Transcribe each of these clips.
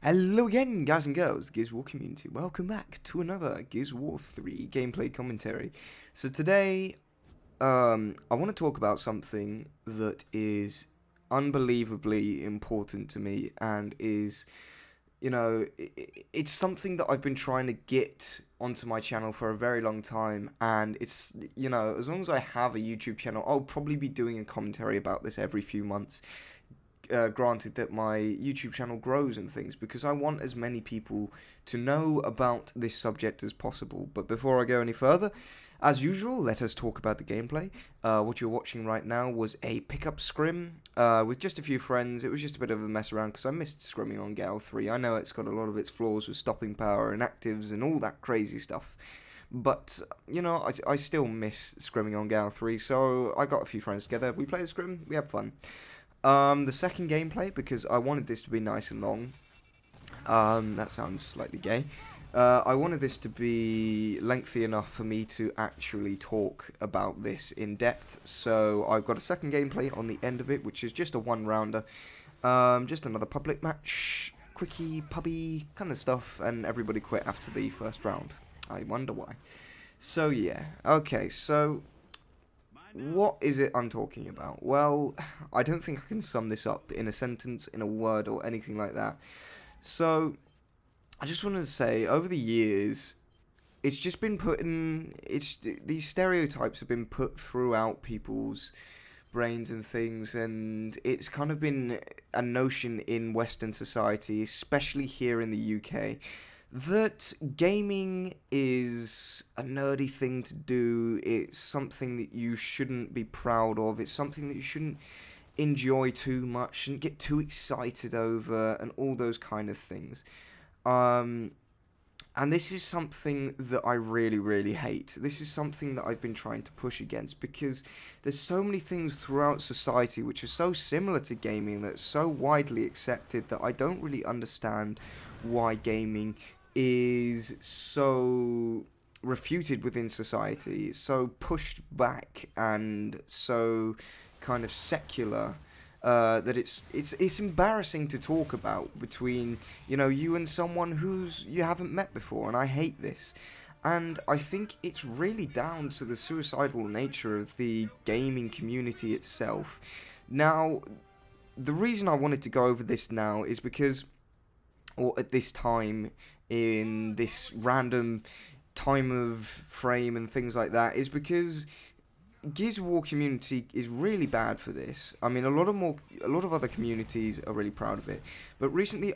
Hello again, guys and girls, Gears of War community. Welcome back to another Gears of War 3 gameplay commentary. So today, I want to talk about something that is unbelievably important to me and is, it's something that I've been trying to get onto my channel for a very long time. And it's, as long as I have a YouTube channel, I'll probably be doing a commentary about this every few months. Granted that my YouTube channel grows and things, because I want as many people to know about this subject as possible. But before I go any further, as usual, let us talk about the gameplay. What you're watching right now was a pickup scrim with just a few friends. It was just a bit of a mess around because I missed scrimming on Gal 3. I know it's got a lot of its flaws with stopping power and actives and all that crazy stuff. But, I still miss scrimming on Gal 3, so I got a few friends together. We played a scrim, we had fun. The second gameplay, because I wanted this to be nice and long. That sounds slightly gay. I wanted this to be lengthy enough for me to actually talk about this in depth. So I've got a second gameplay on the end of it, which is just a one-rounder. Just another public match, quickie, pubby kind of stuff, and everybody quit after the first round. I wonder why. So yeah, okay, so what is it I'm talking about? Well, I don't think I can sum this up in a sentence, in a word, or anything like that. So, I just wanted to say, over the years, it's just been put in. These stereotypes have been put throughout people's brains and things, and it's kind of been a notion in Western society, especially here in the UK, that gaming is a nerdy thing to do. It's something that you shouldn't be proud of. It's something that you shouldn't enjoy too much, shouldn't get too excited over, and all those kind of things. Um, and this is something that I really, really hate. This is something that I've been trying to push against, because there's so many things throughout society which are so similar to gaming, that's so widely accepted, that I don't really understand why gaming is so refuted within society. It's so pushed back and so kind of secular, that it's embarrassing to talk about between you and someone who's you haven't met before, and I hate this. And I think it's really down to the suicidal nature of the gaming community itself. Now, the reason I wanted to go over this now is because, or at this time, in this random time of frame and things like that, is because Gears of War community is really bad for this. I mean, a lot of other communities are really proud of it. But recently,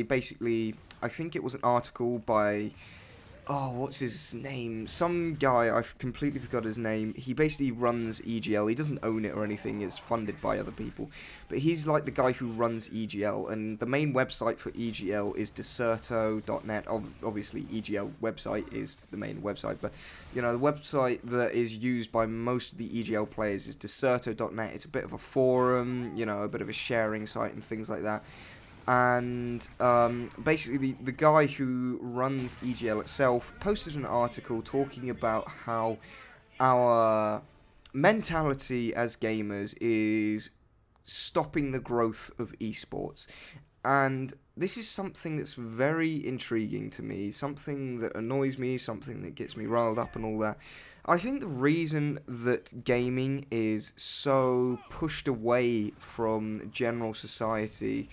basically, I think it was an article by, oh, what's his name? Some guy, I've completely forgot his name. He basically runs EGL. He doesn't own it or anything. It's funded by other people. But he's like the guy who runs EGL. And the main website for EGL is Deserto.net. Obviously, EGL website is the main website. But, the website that is used by most of the EGL players is Deserto.net. It's a bit of a forum, a bit of a sharing site and things like that. And basically the guy who runs EGL itself posted an article talking about how our mentality as gamers is stopping the growth of esports. And this is something that's very intriguing to me, something that annoys me, something that gets me riled up and all that. I think the reason that gaming is so pushed away from general society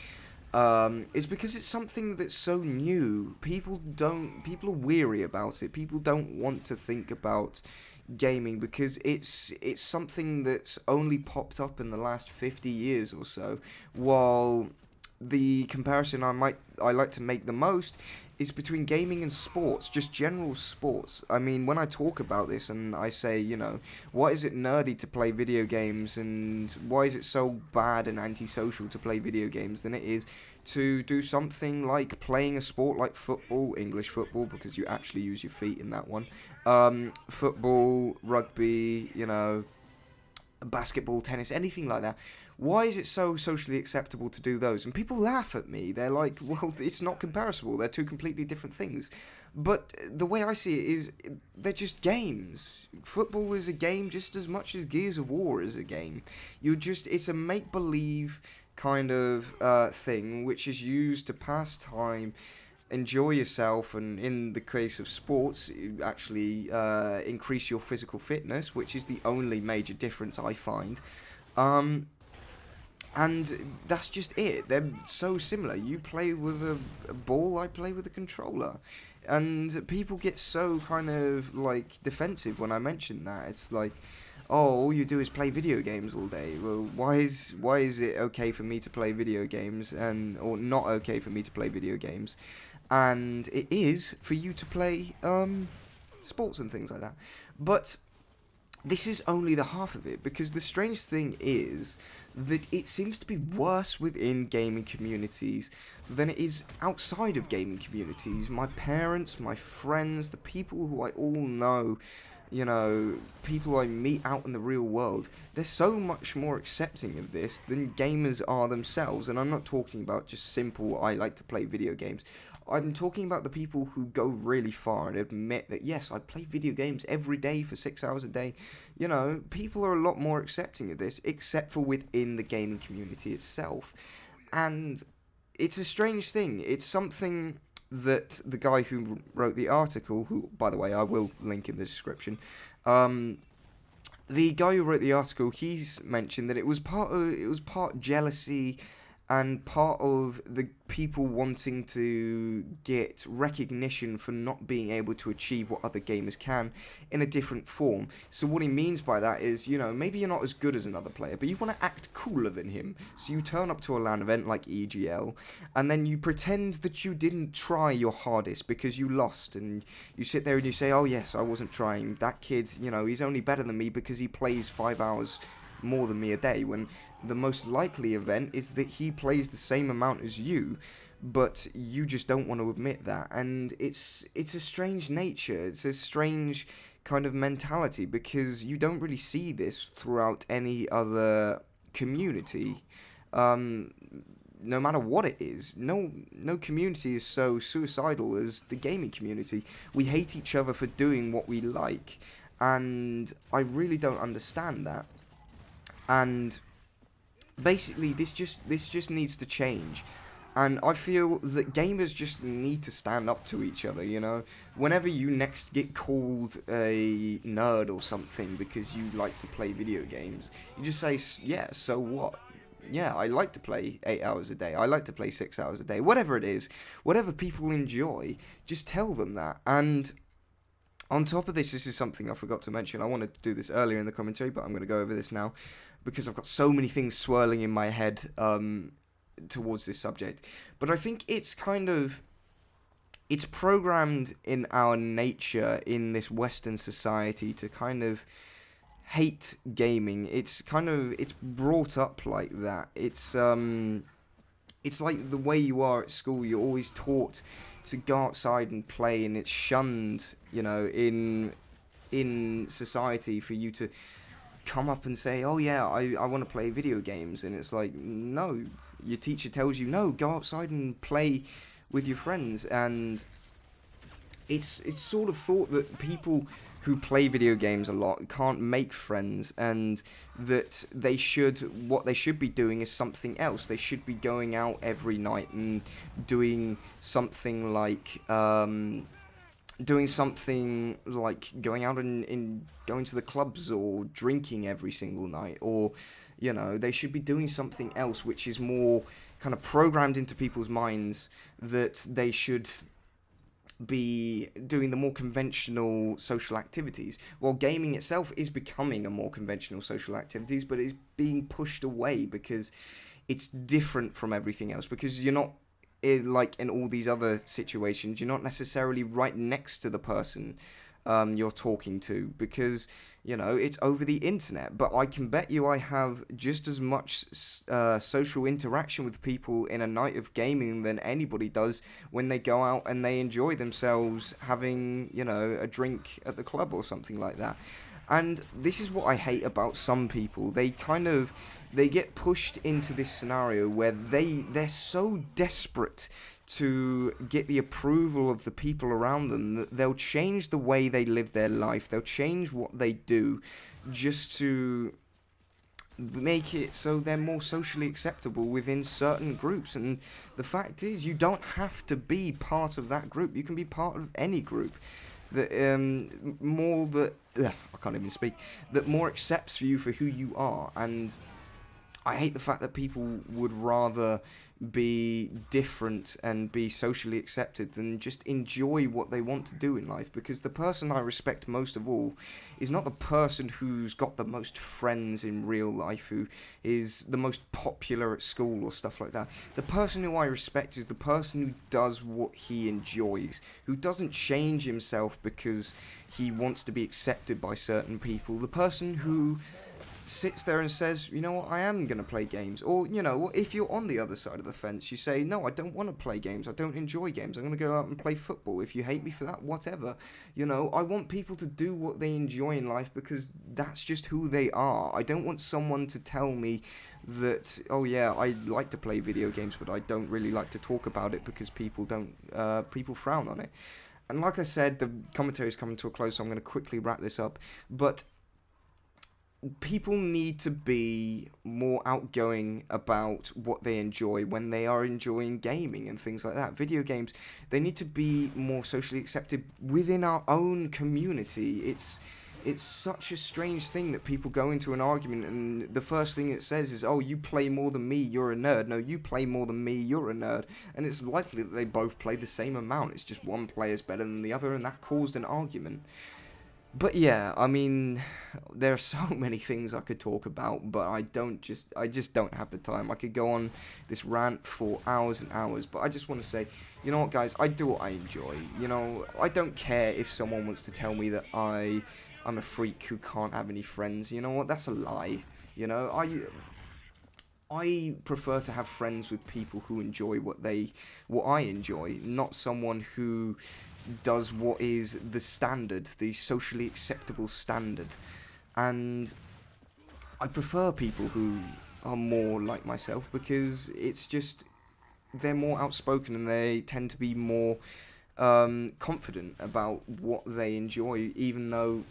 is because it's something that's so new. People are weary about it. People don't want to think about gaming because it's something that's only popped up in the last 50 years or so. While the comparison I like to make the most is between gaming and sports, just general sports. I mean, when I talk about this and I say, why is it nerdy to play video games and why is it so bad and antisocial to play video games than it is to do something like playing a sport like football, English football, because you actually use your feet in that one, football, rugby, basketball, tennis, anything like that. Why is it so socially acceptable to do those? And people laugh at me. They're like, well, it's not comparable. They're two completely different things. But the way I see it is, they're just games. Football is a game just as much as Gears of War is a game. It's a make-believe kind of thing, which is used to pass time, enjoy yourself, and in the case of sports, you actually increase your physical fitness, which is the only major difference I find. Um, and that's just it. They're so similar. You play with a ball, I play with a controller. And people get so kind of like defensive when I mention that. It's like, oh, all you do is play video games all day. Well, why is it okay for me to play video games and or not okay for me to play video games? And it is for you to play sports and things like that. But this is only the half of it, because the strange thing is that it seems to be worse within gaming communities than it is outside of gaming communities. My parents, my friends, the people who I all know, you know, people I meet out in the real world, they're so much more accepting of this than gamers are themselves. And I'm not talking about just simple, I like to play video games. I'm talking about the people who go really far and admit that, yes, I play video games every day for 6 hours a day. You know, people are a lot more accepting of this, except for within the gaming community itself. And it's a strange thing. It's something that the guy who wrote the article, who, by the way, I will link in the description, the guy who wrote the article, he's mentioned that it was part jealousy and part of the people wanting to get recognition for not being able to achieve what other gamers can in a different form. So what he means by that is, you know, maybe you're not as good as another player, but you want to act cooler than him. So you turn up to a LAN event like EGL, and then you pretend that you didn't try your hardest because you lost, and you sit there and you say, oh yes, I wasn't trying. That kid, you know, he's only better than me because he plays 5 hours more than me a day, when the most likely event is that he plays the same amount as you, but you just don't want to admit that. And it's a strange nature, it's a strange kind of mentality, because you don't really see this throughout any other community. No matter what it is, no community is so suicidal as the gaming community. We hate each other for doing what we like, and I really don't understand that. And basically, this just needs to change. And I feel that gamers just need to stand up to each other, you know? Whenever you next get called a nerd or something because you like to play video games, you just say, yeah, so what? Yeah, I like to play 8 hours a day. I like to play 6 hours a day. Whatever it is, whatever people enjoy, just tell them that. And on top of this is something I forgot to mention. I wanted to do this earlier in the commentary, but I'm going to go over this now, because I've got so many things swirling in my head towards this subject. But I think it's programmed in our nature in this Western society to kind of hate gaming. It's brought up like that. It's like the way you are at school. You're always taught to go outside and play, and it's shunned, you know, in society for you to come up and say, oh yeah, I want to play video games. And it's like, no, your teacher tells you, no, go outside and play with your friends. And it's sort of thought that people who play video games a lot can't make friends, and that what they should be doing is something else. They should be going out every night and doing something like going out and going to the clubs, or drinking every single night, or, you know, they should be doing something else which is more kind of programmed into people's minds, that they should be doing the more conventional social activities. While gaming itself is becoming a more conventional social activities, but it's being pushed away because it's different from everything else, because you're not, like in all these other situations, you're not necessarily right next to the person you're talking to, because, you know, it's over the internet. But I can bet you I have just as much social interaction with people in a night of gaming than anybody does when they go out and they enjoy themselves having, you know, a drink at the club or something like that. And this is what I hate about some people. They get pushed into this scenario where they're so desperate to get the approval of the people around them that they'll change the way they live their life. They'll change what they do just to make it so they're more socially acceptable within certain groups. And the fact is, you don't have to be part of that group. You can be part of any group that I can't even speak, that more accepts you for who you are. And I hate the fact that people would rather be different and be socially accepted than just enjoy what they want to do in life. Because the person I respect most of all is not the person who's got the most friends in real life, who is the most popular at school or stuff like that. The person who I respect is the person who does what he enjoys, who doesn't change himself because he wants to be accepted by certain people. The person who sits there and says, you know what, I am going to play games. Or, you know, if you're on the other side of the fence, you say, no, I don't want to play games. I don't enjoy games. I'm going to go out and play football. If you hate me for that, whatever. You know, I want people to do what they enjoy in life because that's just who they are. I don't want someone to tell me that, oh yeah, I like to play video games, but I don't really like to talk about it because people frown on it. And like I said, the commentary is coming to a close, so I'm going to quickly wrap this up. But people need to be more outgoing about what they enjoy when they are enjoying gaming and things like that. Video games, they need to be more socially accepted within our own community. It's such a strange thing that people go into an argument and the first thing it says is, oh, you play more than me, you're a nerd. No, you play more than me, you're a nerd. And it's likely that they both play the same amount. It's just one player's better than the other, and that caused an argument. But yeah, I mean, there are so many things I could talk about, but I just don't have the time. I could go on this rant for hours and hours, but I just want to say, you know what, guys, I do what I enjoy. You know, I don't care if someone wants to tell me that I'm a freak who can't have any friends. You know what, that's a lie. You know, I prefer to have friends with people who enjoy what I enjoy, not someone who does what is the standard, the socially acceptable standard. And I prefer people who are more like myself because it's just, they're more outspoken and they tend to be more confident about what they enjoy, even though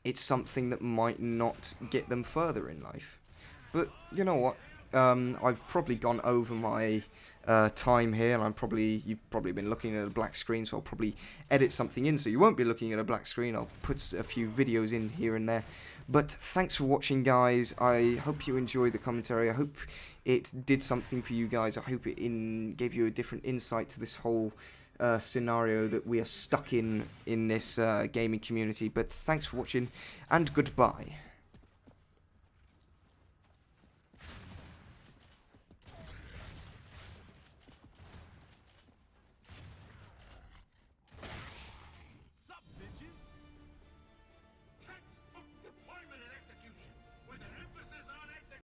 it's something that might not get them further in life. But you know what? I've probably gone over my time here, and you've probably been looking at a black screen, so I'll probably edit something in, so you won't be looking at a black screen. I'll put a few videos in here and there. But thanks for watching, guys. I hope you enjoyed the commentary. I hope it did something for you guys. I hope it gave you a different insight to this whole scenario that we are stuck in this gaming community. But thanks for watching, and goodbye.